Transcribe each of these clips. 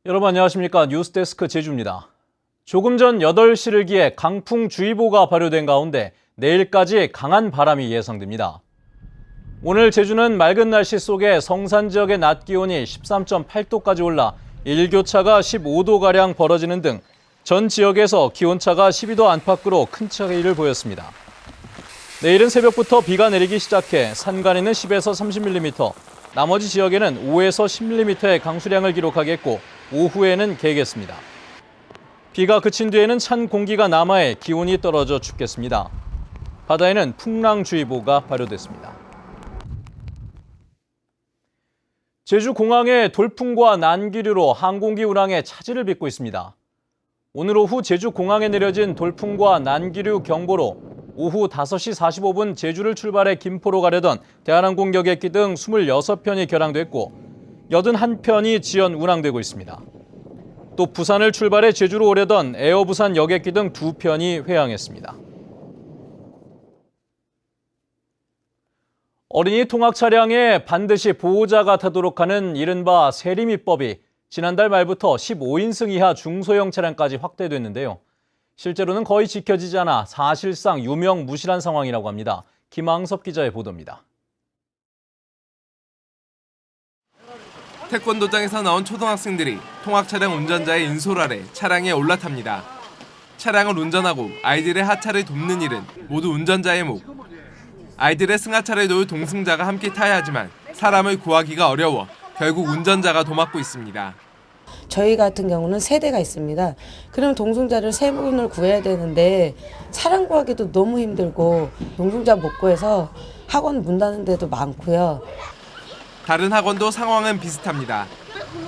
여러분 안녕하십니까. 뉴스데스크 제주입니다. 조금 전 8시를 기해 강풍주의보가 발효된 가운데 내일까지 강한 바람이 예상됩니다. 오늘 제주는 맑은 날씨 속에 성산 지역의 낮 기온이 13.8도까지 올라 일교차가 15도가량 벌어지는 등 전 지역에서 기온차가 12도 안팎으로 큰 차이를 보였습니다. 내일은 새벽부터 비가 내리기 시작해 산간에는 10에서 30mm, 나머지 지역에는 5에서 10mm의 강수량을 기록하겠고 오후에는 개겠습니다. 비가 그친 뒤에는 찬 공기가 남하해 기온이 떨어져 춥겠습니다. 바다에는 풍랑주의보가 발효됐습니다. 제주공항의 돌풍과 난기류로 항공기 운항에 차질을 빚고 있습니다. 오늘 오후 제주공항에 내려진 돌풍과 난기류 경보로 오후 5시 45분 제주를 출발해 김포로 가려던 대한항공 여객기 등 26편이 결항됐고 81편이 지연 운항되고 있습니다. 또 부산을 출발해 제주로 오려던 에어부산 여객기 등 2편이 회항했습니다. 어린이 통학 차량에 반드시 보호자가 타도록 하는 이른바 세리미법이 지난달 말부터 15인승 이하 중소형 차량까지 확대됐는데요. 실제로는 거의 지켜지지 않아 사실상 유명무실한 상황이라고 합니다. 김항섭 기자의 보도입니다. 태권도장에서 나온 초등학생들이 통학 차량 운전자의 인솔 아래 차량에 올라탑니다. 차량을 운전하고 아이들의 하차를 돕는 일은 모두 운전자의 몫. 아이들의 승하차를 도울 동승자가 함께 타야 하지만 사람을 구하기가 어려워 결국 운전자가 도맡고 있습니다. 저희 같은 경우는 세 대가 있습니다. 그럼 동승자를 세 분을 구해야 되는데 차량 구하기도 너무 힘들고 동승자 못 구해서 학원 문 닫는 데도 많고요. 다른 학원도 상황은 비슷합니다.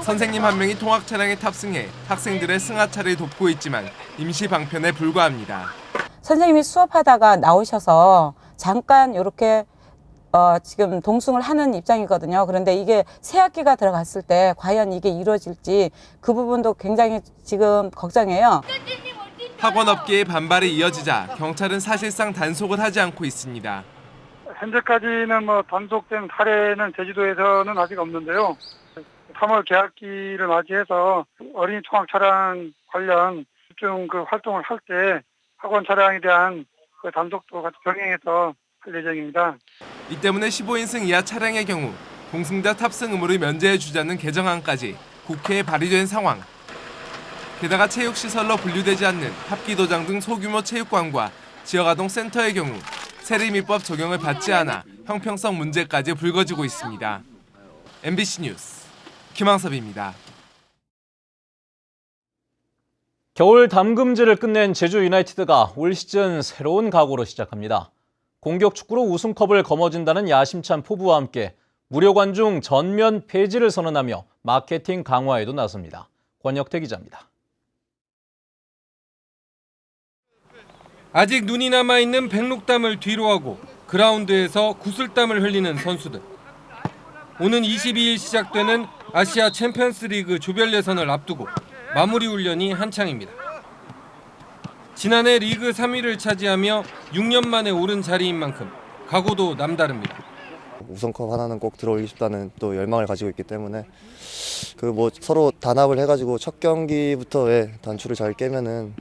선생님 한 명이 통학 차량에 탑승해 학생들의 승하차를 돕고 있지만 임시 방편에 불과합니다. 선생님이 수업하다가 나오셔서 잠깐 이렇게 지금 동승을 하는 입장이거든요. 그런데 이게 새 학기가 들어갔을 때 과연 이게 이루어질지 그 부분도 굉장히 지금 걱정해요. 학원업계의 반발이 이어지자 경찰은 사실상 단속을 하지 않고 있습니다. 현재까지는 단속된 사례는 제주도에서는 아직 없는데요. 3월 개학기를 맞이해서 어린이 통학 차량 관련 집중 활동을 할 때 학원 차량에 대한 단속도 같이 병행해서 할 예정입니다. 이 때문에 15인승 이하 차량의 경우 동승자 탑승 의무를 면제해 주자는 개정안까지 국회에 발의된 상황. 게다가 체육시설로 분류되지 않는 합기도장 등 소규모 체육관과 지역아동센터의 경우 세리미법 적용을 받지 않아 형평성 문제까지 불거지고 있습니다. MBC 뉴스 김항섭입니다. 겨울 담금질을 끝낸 제주 유나이티드가 올 시즌 새로운 각오로 시작합니다. 공격 축구로 우승컵을 거머쥔다는 야심찬 포부와 함께 무료 관중 전면 폐지를 선언하며 마케팅 강화에도 나섭니다. 권혁태 기자입니다. 아직 눈이 남아있는 백록담을 뒤로하고 그라운드에서 구슬땀을 흘리는 선수들. 오는 22일 시작되는 아시아 챔피언스리그 조별 예선을 앞두고 마무리 훈련이 한창입니다. 지난해 리그 3위를 차지하며 6년 만에 오른 자리인 만큼 각오도 남다릅니다. 우승컵 하나는 꼭 들어올리고 싶다는 또 열망을 가지고 있기 때문에 서로 단합을 해가지고 첫 경기부터 단추를 잘 깨면은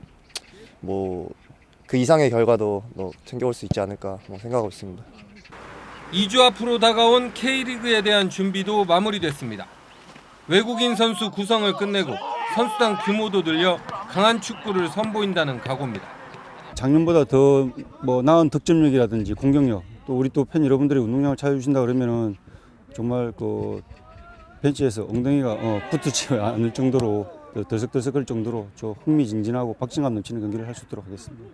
그 이상의 결과도 챙겨올 수 있지 않을까 생각하고 있습니다. 2주 앞으로 다가온 K리그에 대한 준비도 마무리됐습니다. 외국인 선수 구성을 끝내고 선수단 규모도 늘려 강한 축구를 선보인다는 각오입니다. 작년보다 더 나은 득점력이라든지 공격력, 또 우리 또 팬 여러분들이 운동량을 찾아주신다 그러면은 정말 벤치에서 엉덩이가 붙지 않을 정도로 들썩들썩할 정도로 흥미진진하고 박진감 넘치는 경기를 할 수 있도록 하겠습니다.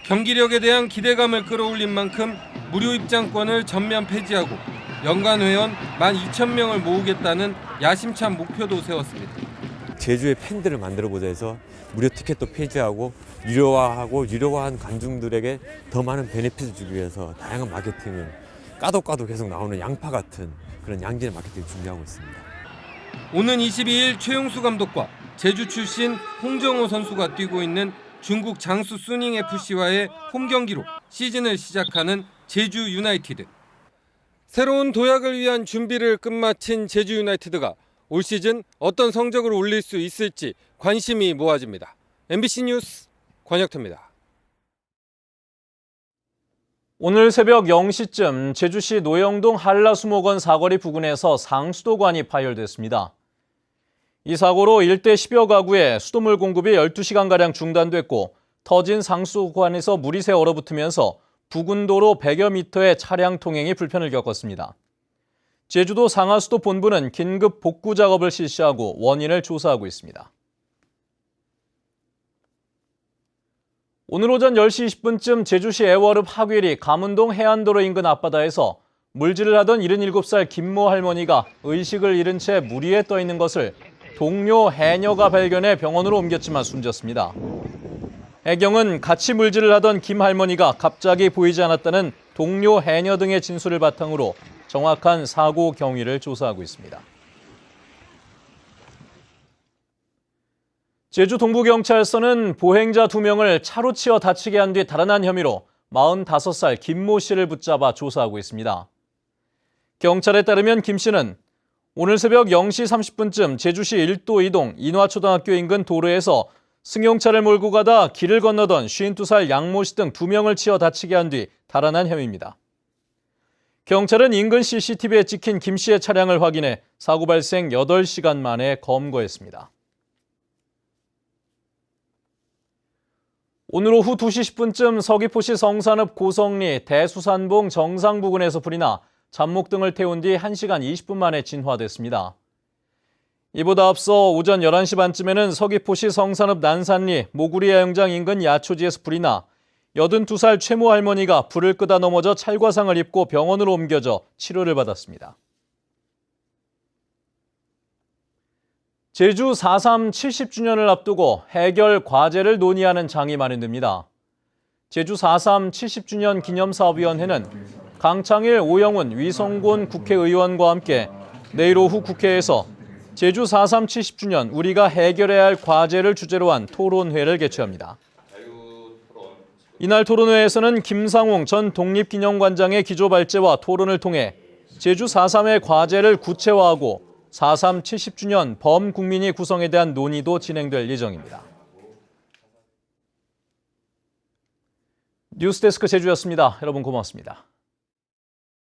경기력에 대한 기대감을 끌어올린 만큼 무료 입장권을 전면 폐지하고 연간 회원 12,000명을 모으겠다는 야심찬 목표도 세웠습니다. 제주의 팬들을 만들어보자 해서 무료 티켓도 폐지하고 유료화한 관중들에게 더 많은 베네핏을 주기 위해서 다양한 마케팅을 까도 계속 나오는 양파 같은 그런 양질의 마케팅을 준비하고 있습니다. 오는 22일 최용수 감독과 제주 출신 홍정호 선수가 뛰고 있는 중국 장수 수닝 FC와의 홈 경기로 시즌을 시작하는 제주 유나이티드. 새로운 도약을 위한 준비를 끝마친 제주 유나이티드가 올 시즌 어떤 성적을 올릴 수 있을지 관심이 모아집니다. MBC 뉴스 권혁태입니다. 오늘 새벽 0시쯤 제주시 노영동 한라수목원 사거리 부근에서 상수도관이 파열됐습니다. 이 사고로 일대 10여 가구에 수돗물 공급이 12시간가량 중단됐고 터진 상수도관에서 물이 새 얼어붙으면서 부근 도로 100여 미터의 차량 통행이 불편을 겪었습니다. 제주도 상하수도 본부는 긴급 복구 작업을 실시하고 원인을 조사하고 있습니다. 오늘 오전 10시 20분쯤 제주시 애월읍 하귀리 가문동 해안도로 인근 앞바다에서 물질을 하던 77살 김모 할머니가 의식을 잃은 채 물 위에 떠 있는 것을 동료 해녀가 발견해 병원으로 옮겼지만 숨졌습니다. 해경은 같이 물질을 하던 김 할머니가 갑자기 보이지 않았다는 동료 해녀 등의 진술을 바탕으로 정확한 사고 경위를 조사하고 있습니다. 제주 동부경찰서는 보행자 2명을 차로 치어 다치게 한 뒤 달아난 혐의로 45살 김모 씨를 붙잡아 조사하고 있습니다. 경찰에 따르면 김 씨는 오늘 새벽 0시 30분쯤 제주시 1도 2동 인화초등학교 인근 도로에서 승용차를 몰고 가다 길을 건너던 52살 양모 씨 등 2명을 치어 다치게 한 뒤 달아난 혐의입니다. 경찰은 인근 CCTV에 찍힌 김 씨의 차량을 확인해 사고 발생 8시간 만에 검거했습니다. 오늘 오후 2시 10분쯤 서귀포시 성산읍 고성리 대수산봉 정상 부근에서 불이 나 잡목 등을 태운 뒤 1시간 20분 만에 진화됐습니다. 이보다 앞서 오전 11시 반쯤에는 서귀포시 성산읍 난산리 모구리 야영장 인근 야초지에서 불이 나 82살 최모 할머니가 불을 끄다 넘어져 찰과상을 입고 병원으로 옮겨져 치료를 받았습니다. 제주 4.3 70주년을 앞두고 해결 과제를 논의하는 장이 마련됩니다. 제주 4.3 70주년 기념사업위원회는 강창일, 오영훈, 위성곤 국회의원과 함께 내일 오후 국회에서 제주 4.3 70주년 우리가 해결해야 할 과제를 주제로 한 토론회를 개최합니다. 이날 토론회에서는 김상웅 전 독립기념관장의 기조 발제와 토론을 통해 제주 4.3의 과제를 구체화하고 4.3 70주년 범국민이 구성에 대한 논의도 진행될 예정입니다. 뉴스데스크 제주였습니다. 여러분 고맙습니다.